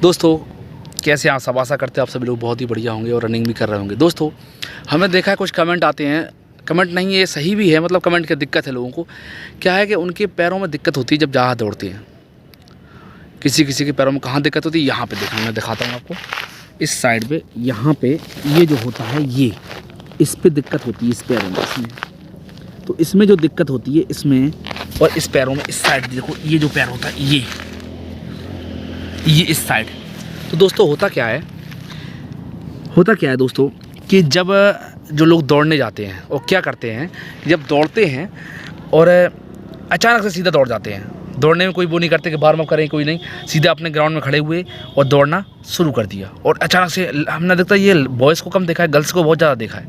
दोस्तों कैसे आप सब, आशा करते हैं आप सभी लोग बहुत ही बढ़िया होंगे और रनिंग भी कर रहे होंगे। दोस्तों हमने देखा है कुछ कमेंट आते हैं, कमेंट नहीं ये सही भी है, मतलब कमेंट की दिक्कत है लोगों को। क्या है कि उनके पैरों में दिक्कत होती है जब ज़्यादा दौड़ते हैं। किसी किसी के पैरों में कहाँ दिक्कत होती है, यहाँ पे देखना, मैं दिखाता हूँ आपको। इस साइड पे यहाँ पे ये जो होता है ये इस पे दिक्कत होती है, इस पैरों में, इसमें। तो इसमें जो दिक्कत होती है इसमें और इस पैरों में, इस साइड देखो ये जो पैर होता है ये इस साइड। तो दोस्तों होता क्या है दोस्तों कि जब जो लोग दौड़ने जाते हैं और क्या करते हैं, जब दौड़ते हैं और अचानक से सीधा दौड़ जाते हैं। दौड़ने में कोई वो नहीं करते कि वार्म अप करें, कोई नहीं, सीधा अपने ग्राउंड में खड़े हुए और दौड़ना शुरू कर दिया। और अचानक से हमने देखा, ये बॉयज़ को कम देखा है, गर्ल्स को बहुत ज़्यादा देखा है।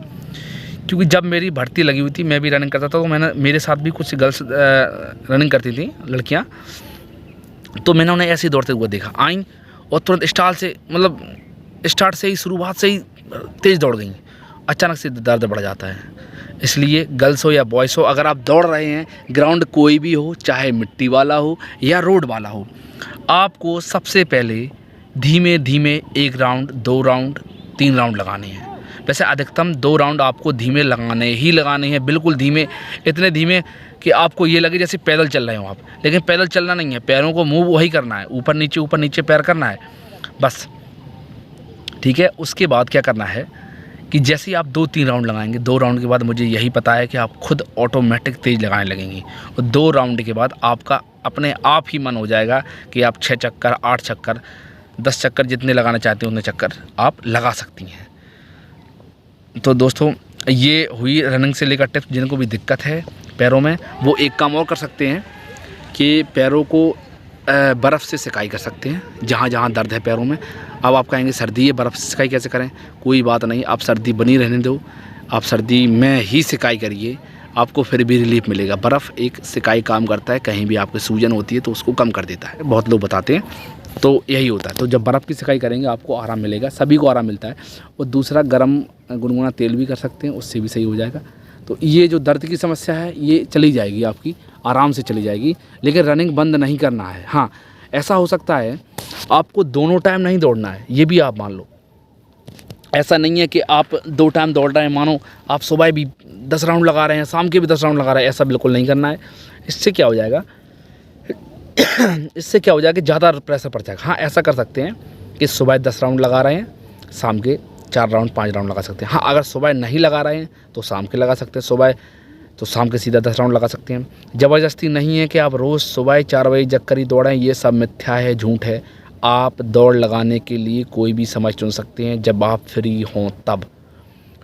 क्योंकि जब मेरी भर्ती लगी हुई थी, मैं भी रनिंग करता था, तो मेरे साथ भी कुछ गर्ल्स रनिंग करती थी, लड़कियाँ। तो मैंने उन्हें ऐसे ही दौड़ते हुए देखा, आईं और तुरंत स्टार्ट से ही, शुरुआत से ही तेज़ दौड़ गई। अचानक से दर्द बढ़ जाता है। इसलिए गर्ल्स हो या बॉयज़ हो, अगर आप दौड़ रहे हैं, ग्राउंड कोई भी हो, चाहे मिट्टी वाला हो या रोड वाला हो, आपको सबसे पहले धीमे धीमे 1 राउंड, 2 राउंड, 3 राउंड लगाने हैं। वैसे अधिकतम 2 राउंड आपको धीमे लगाने हैं, बिल्कुल धीमे, इतने धीमे कि आपको ये लगे जैसे पैदल चल रहे हो आप। लेकिन पैदल चलना नहीं है, पैरों को मूव वही करना है, ऊपर नीचे पैर करना है बस, ठीक है। उसके बाद क्या करना है कि जैसे ही आप 2-3 राउंड लगाएंगे, 2 राउंड के बाद मुझे यही पता है कि आप खुद ऑटोमेटिक तेज़ लगाने लगेंगे। और 2 राउंड के बाद आपका अपने आप ही मन हो जाएगा कि आप 6 चक्कर, 8 चक्कर, 10 चक्कर, जितने लगाना चाहते हैं उतने चक्कर आप लगा सकती हैं। तो दोस्तों ये हुई रनिंग से लेकर टिप्स। जिनको भी दिक्कत है पैरों में, वो एक काम और कर सकते हैं कि पैरों को बर्फ़ से सिकाई कर सकते हैं, जहाँ जहाँ दर्द है पैरों में। अब आप कहेंगे सर्दी है, बर्फ़ से सिकाई कैसे करें? कोई बात नहीं, आप सर्दी बनी रहने दो, आप सर्दी में ही सिकाई करिए, आपको फिर भी रिलीफ मिलेगा। बर्फ़ एक सिकाई काम करता है, कहीं भी आपकी सूजन होती है तो उसको कम कर देता है, बहुत लोग बताते हैं। तो यही होता है। तो जब बर्फ़ की सिकाई करेंगे आपको आराम मिलेगा, सभी को आराम मिलता है। और दूसरा, गर्म गुनगुना तेल भी कर सकते हैं, उससे भी सही हो जाएगा। तो ये जो दर्द की समस्या है ये चली जाएगी, आपकी आराम से चली जाएगी। लेकिन रनिंग बंद नहीं करना है। हाँ, ऐसा हो सकता है आपको दोनों टाइम नहीं दौड़ना है, ये भी आप मान लो। ऐसा नहीं है कि आप 2 टाइम दौड़ रहे हैं, मानो आप सुबह भी 10 राउंड लगा रहे हैं, शाम के भी 10 राउंड लगा रहे हैं, ऐसा बिल्कुल नहीं करना है। इससे क्या हो जाएगा कि ज़्यादा प्रेशर पड़ जाएगा। हाँ, ऐसा कर सकते हैं कि सुबह 10 राउंड लगा रहे हैं, शाम के 4 राउंड, 5 राउंड लगा सकते हैं। हाँ, अगर सुबह नहीं लगा रहे हैं तो शाम के लगा सकते हैं, सुबह तो शाम के सीधा 10 राउंड लगा सकते हैं। ज़बरदस्ती नहीं है कि आप रोज़ सुबह 4 बजे जग कर ही दौड़ें, ये सब मिथ्या है, झूठ है। आप दौड़ लगाने के लिए कोई भी समय चुन सकते हैं जब आप फ्री हों तब,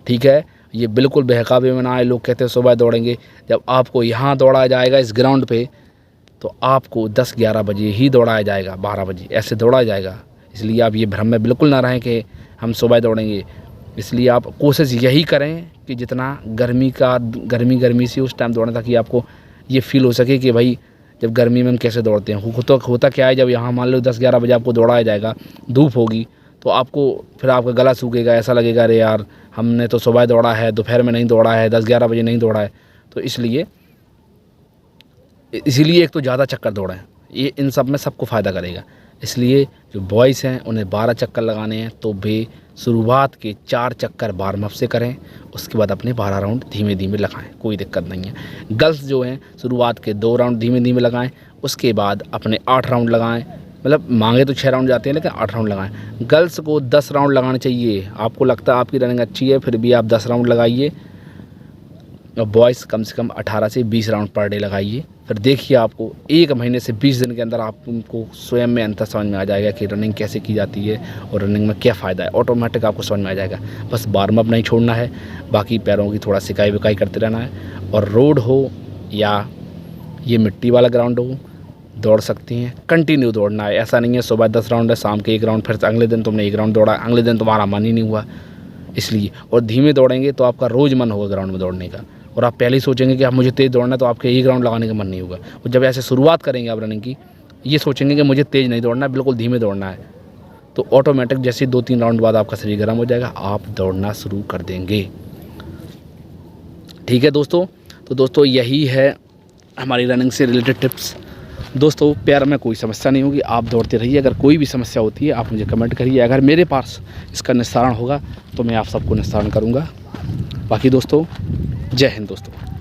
ठीक है। ये बिल्कुल बहकावे में ना आए। लोग कहते हैं सुबह दौड़ेंगे, जब आपको यहाँ दौड़ाया जाएगा इस ग्राउंड पे, तो आपको 10-11 बजे ही दौड़ाया जाएगा, 12 बजे ऐसे दौड़ाया जाएगा। इसलिए आप ये भ्रम में बिल्कुल ना रहें कि हम सुबह दौड़ेंगे। इसलिए आप कोशिश यही करें कि जितना गर्मी से उस टाइम दौड़ें, ताकि आपको ये फील हो सके कि भाई जब गर्मी में हम कैसे दौड़ते हैं। होता क्या है, जब यहाँ मान लो 10-11 बजे आपको दौड़ाया जाएगा, धूप होगी, तो आपको फिर आपका गला सूखेगा, ऐसा लगेगा अरे यार हमने तो सुबह दौड़ा है, दोपहर में नहीं दौड़ा है, 10-11 बजे नहीं दौड़ा है। तो इसलिए एक तो ज़्यादा चक्कर दौड़ें, ये इन सब में सबको फ़ायदा करेगा। इसलिए जो बॉयज़ हैं उन्हें 12 चक्कर लगाने हैं, तो वे शुरुआत के 4 चक्कर वार्म अप से करें, उसके बाद अपने 12 राउंड धीमे धीमे लगाएं, कोई दिक्कत नहीं है। गर्ल्स जो हैं शुरुआत के 2 राउंड धीमे धीमे लगाएं, उसके बाद अपने 8 राउंड लगाएं। मतलब मांगे तो 6 राउंड जाते हैं, लेकिन 8 राउंड लगाएं। गर्ल्स को 10 राउंड लगाने चाहिए। आपको लगता है आपकी रनिंग अच्छी है, फिर भी आप 10 राउंड लगाइए। और बॉयज़ कम से कम 18 से 20 राउंड पर डे लगाइए। फिर देखिए आपको 1 महीने से 20 दिन के अंदर आपको स्वयं में अंतर समझ में आ जाएगा कि रनिंग कैसे की जाती है और रनिंग में क्या फ़ायदा है। ऑटोमेटिक आपको समझ में आ जाएगा। बस वार्म अप नहीं छोड़ना है, बाकी पैरों की थोड़ा सिकाई विकाई करते रहना है। और रोड हो या ये मिट्टी वाला ग्राउंड हो, दौड़ सकती हैं, कंटिन्यू दौड़ना है। ऐसा नहीं है सुबह 10 राउंड है, शाम के 1 राउंड, फिर अगले दिन तुमने 1 राउंड दौड़ा, अगले दिन तुम्हारा मन ही नहीं हुआ। इसलिए और धीमे दौड़ेंगे तो आपका रोज़ मन होगा ग्राउंड में दौड़ने का। और आप पहले ही सोचेंगे कि आप मुझे तेज़ दौड़ना है, तो आपके 1 राउंड लगाने का मन नहीं होगा। और जब ऐसे शुरुआत करेंगे आप रनिंग की, ये सोचेंगे कि मुझे तेज़ नहीं दौड़ना है, बिल्कुल धीमे दौड़ना है, तो ऑटोमेटिक जैसे 2-3 राउंड बाद आपका शरीर गर्म हो जाएगा, आप दौड़ना शुरू कर देंगे, ठीक है दोस्तों। तो दोस्तों यही है हमारी रनिंग से रिलेटेड टिप्स। दोस्तों पैर में कोई समस्या नहीं होगी, आप दौड़ते रहिए। अगर कोई भी समस्या होती है आप मुझे कमेंट करिए, अगर मेरे पास इसका निस्तारण होगा तो मैं आप सबको निस्तारण करूँगा। बाकी दोस्तों जय हिंद दोस्तों।